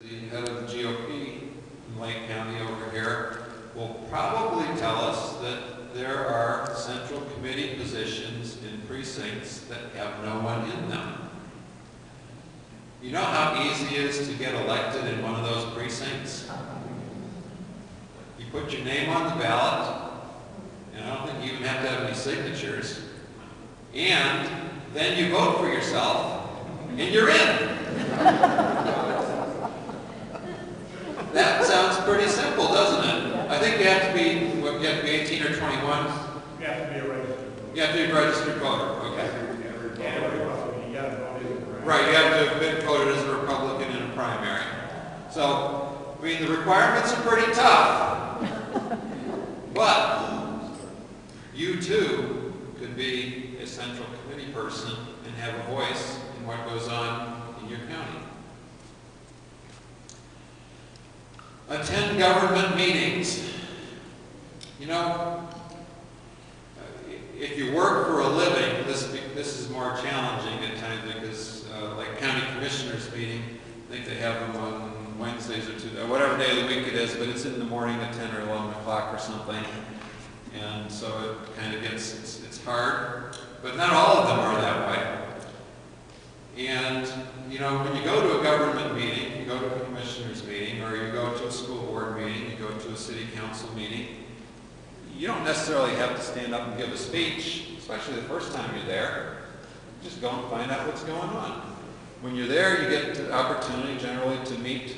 the head of the GOP in Lake County over here, will probably tell us that there are central committee positions in precincts that have no one in them. You know how easy it is to get elected in one of those precincts? You put your name on the ballot, and I don't think you even have to have any signatures, and then you vote for yourself, and you're in. That sounds pretty simple, doesn't it? I think you have to be, what, you have to be 18 or 21? You have to be a registered voter. You have to be a registered voter, okay. Right, you have to have been voted as a Republican in a primary. So, I mean, the requirements are pretty tough. But you too could be a central committee person and have a voice in what goes on in your county. Attend government meetings. You know, if you work for a living, this is more challenging at times because like county commissioners meeting, I think they have them on Wednesdays or whatever day of the week it is, but it's in the morning at 10 or 11 o'clock or something. And so it kind of gets, it's hard, but not all of them are that way. And, you know, when you go to a government meeting, you go to a commissioner's meeting, or you go to a school board meeting, you go to a city council meeting, you don't necessarily have to stand up and give a speech, especially the first time you're there. Just go and find out what's going on. When you're there, you get the opportunity generally to meet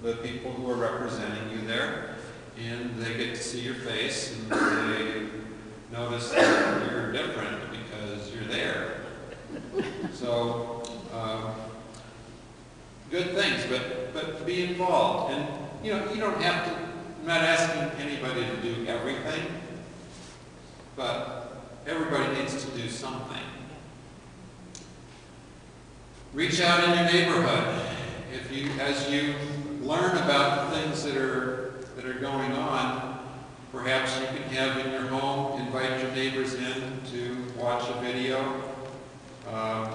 the people who are representing you there, and they get to see your face, and they notice that you're different because you're there. So, good things, but be involved. And, you know, you don't have to, I'm not asking anybody to do everything, but everybody needs to do something. Reach out in your neighborhood. As you learn about the things that are going on, perhaps you can have in your home, invite your neighbors in to watch a video. I'm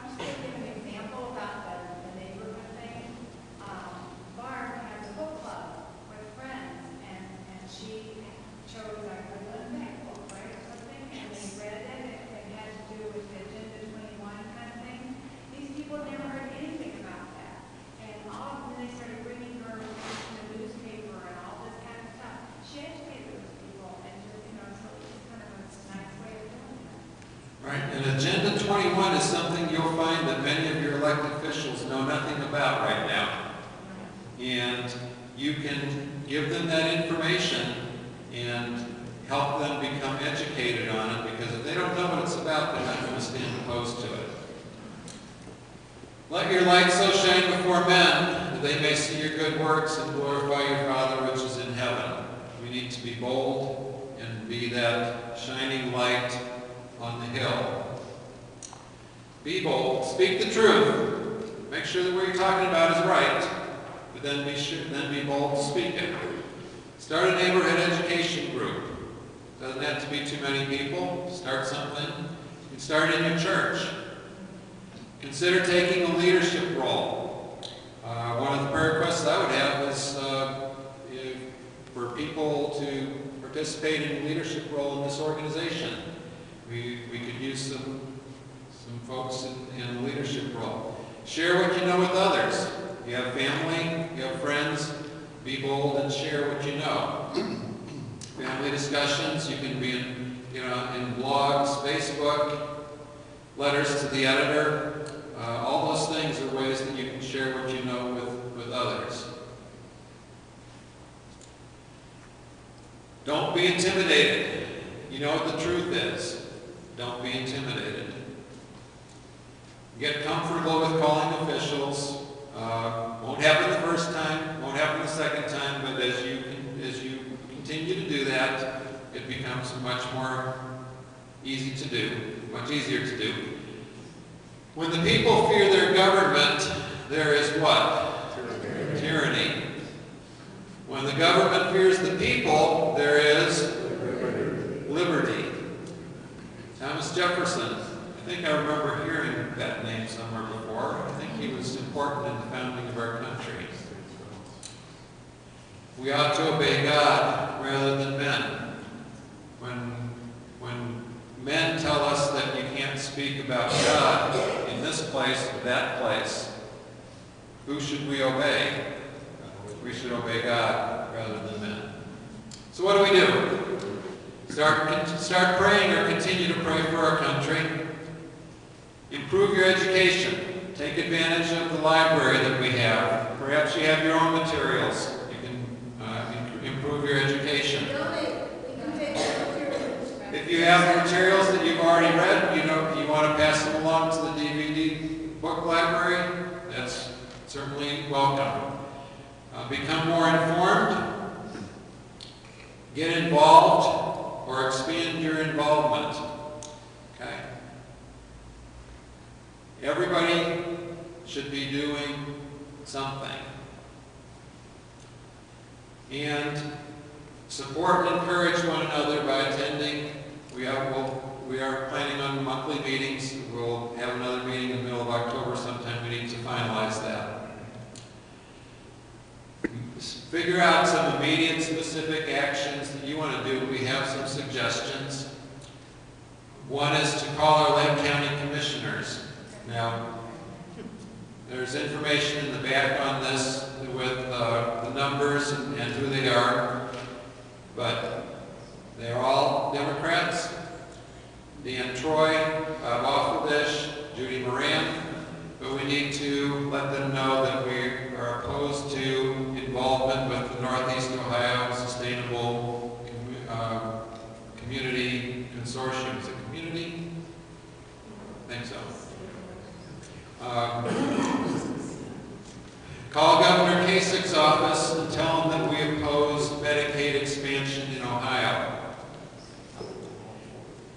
just going to give an example about the neighborhood thing. Barb has a book club with friends, and she chose like a Woodland Bank book, right, or something, and they read it. It had to do with the Agenda 21 kind of thing. These people never heard anything about that. And all of them, they started bringing her the newspaper and all this kind of stuff. She educated those people, and just, you know, so it's kind of a nice way of doing that. Right, and Agenda 21 is something you'll find that many of your elected officials know nothing about right now. And you can give them that information and help them become educated on it, because if they don't know what it's about, they're not going to stand opposed to it. Let your light so shine before men that they may see your good works and glorify your Father which is in heaven. We need to be bold and be that shining light on the hill. Be bold. Speak the truth. Make sure that what you're talking about is right, but then be bold to speak it. Start a neighborhood education group. Doesn't have to be too many people. Start something. You can start in your church. Consider taking a leadership role. One of the prayer requests I would have is for people to participate in a leadership role in this organization. We could use some folks in a leadership role. Share what you know with others. You have family, you have friends, be bold and share what you know. Family discussions, you can be in blogs, Facebook, letters to the editor. All those things are ways that you can share what you know with others. Don't be intimidated. You know what the truth is. Don't be intimidated. Get comfortable with calling officials. Won't happen the first time, won't happen the second time, but as you continue to do that, it becomes much more easy to do, much easier to do. When the people fear their government, there is what? Tyranny. When the government fears the people, there is liberty. Thomas Jefferson. I think I remember hearing that name somewhere before. I think he was important in the founding of our country. We ought to obey God rather than men. When men tell us that you can't speak about God in this place or that place, who should we obey? We should obey God rather than men. So what do? Start praying or continue to pray for our country. Improve your education. Take advantage of the library that we have. Perhaps you have your own materials. You can improve your education. If you have materials that you've already read, you want to pass them along to the DVD book library, that's certainly welcome. Become more informed. Get involved or expand your involvement. Okay? Everybody should be doing something. And support and encourage one another by attending. We are planning on monthly meetings. We'll have another meeting in the middle of October sometime. We need to finalize that. Figure out some immediate specific actions that you want to do. We have some suggestions. One is to call our Lake County Commissioners. Now, there's information in the back on this with the numbers and who they are, but they're all Democrats. Dan Troy, Bob Auffeldish, Judy Moran, but we need to let them know that we are opposed to involvement with the Northeast Ohio Sustainable Community Consortium. Is it community? I think so. Call Governor Kasich's office and tell him that we oppose Medicaid expansion in Ohio.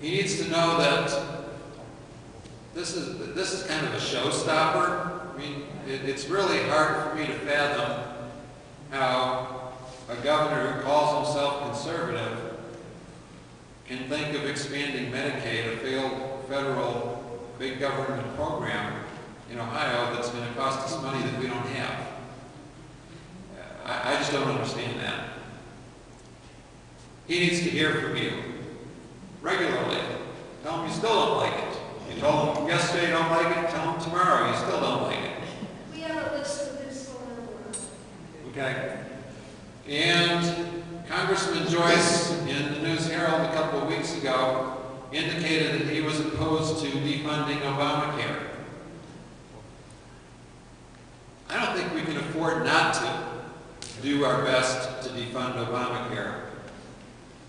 He needs to know that this is kind of a showstopper. I mean, it's really hard for me to fathom how a governor who calls himself conservative can think of expanding Medicaid, a failed federal big government program in Ohio that's going to cost us money that we don't have. I just don't understand that. He needs to hear from you regularly. Tell him you still don't like it. You told him yesterday you don't like it, tell him tomorrow you still don't like it. We have a list of this going on. Okay. And Congressman Joyce in the News Herald a couple of weeks ago indicated that he was opposed to defunding Obamacare. I don't think we can afford not to do our best to defund Obamacare.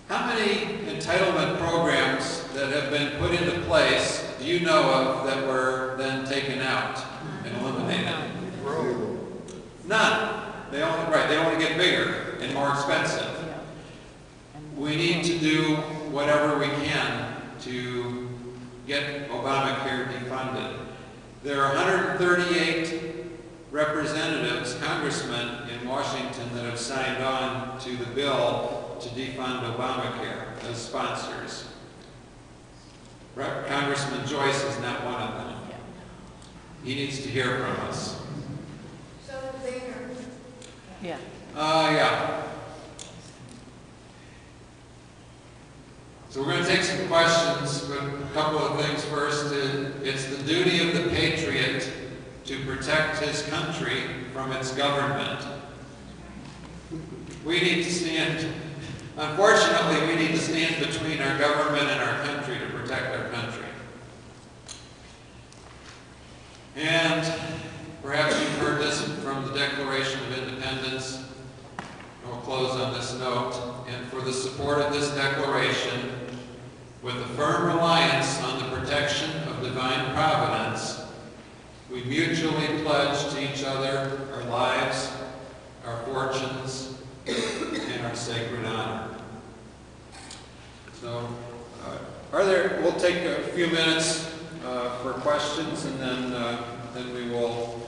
How many entitlement programs that have been put into place do you know of that were then taken out and eliminated? None. They only get bigger and more expensive. We need to do whatever we can to get Obamacare defunded. There are 138 representatives, congressmen in Washington that have signed on to the bill to defund Obamacare as sponsors. Congressman Joyce is not one of them. He needs to hear from us. So Boehner. Yeah. Yeah. So we're going to take some questions, but a couple of things first. It's the duty of the patriot to protect his country from its government. We need to stand, unfortunately, we need to stand between our government and our country to protect our country. And perhaps you've heard this from the Declaration of Independence. We'll close on this note. And for the support of this declaration, with a firm reliance on the protection of divine providence, we mutually pledge to each other our lives, our fortunes, and our sacred honor. So, we'll take a few minutes for questions, and then we will